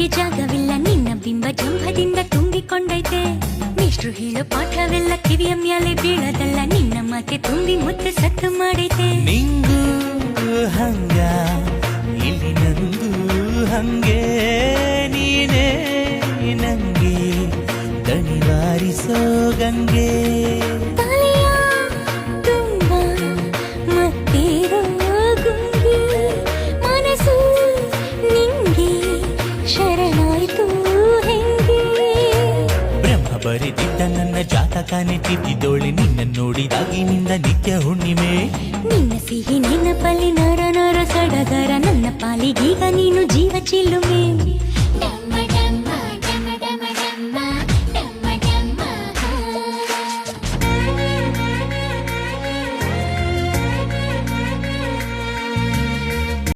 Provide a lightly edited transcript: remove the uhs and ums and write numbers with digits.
ನಿನಗೆ ಜಾಗವಿಲ್ಲ, ನಿನ್ನ ಬಿಂಬ ಜಂಭದಿಂದ ತುಂಬಿಕೊಂಡೈತೆ. ಮೇಷ್ಟ್ರು ಹೇಳೋ ಪಾಠವೆಲ್ಲ ಕಿವಿಯ ಮ್ಯಾಲೆ ಬೀಳದಲ್ಲ, ನಿನ್ನ ಮಾತೆ ತುಂಬಿ ಮುತ್ತು ಸತ್ತು ಮಾಡೈತೆ. ನಿಂಗೂ ಹಂಗ ಇಲ್ಲಿ ನಂಗೂ ಹಂಗೆ, ನೀನೇ ನಂಗೆ ದಣಿವಾರಿಸೋ ಗಂಗೆ. ತಲೆಯ ತುಂಬ ಮತ್ತೇರೋ ಗುಂಗಿ, ಮನಸ್ಸು ನಿಂಗೆ ಶರಣಾಯ್ತು ಹೆಂಗೆ. ಬ್ರಹ್ಮ ಬರೆದಿದ್ದ ನನ್ನ ಜಾತಕನೇ ತಿದ್ದಿದೋಳೆ, ನಿನ್ನ ನೋಡಿದಾಗಿನಿಂದ ನಿತ್ಯ ಹುಣ್ಣಿಮೆ. ನಿನ್ನ ಸಿಹಿ ನೆನಪಲ್ಲಿ ನರ ನರ ಸಡಗರ, ನನ್ನ ಪಾಲಿಗೀಗ ನೀನು ಜೀವ ಚಿಲ್ಲು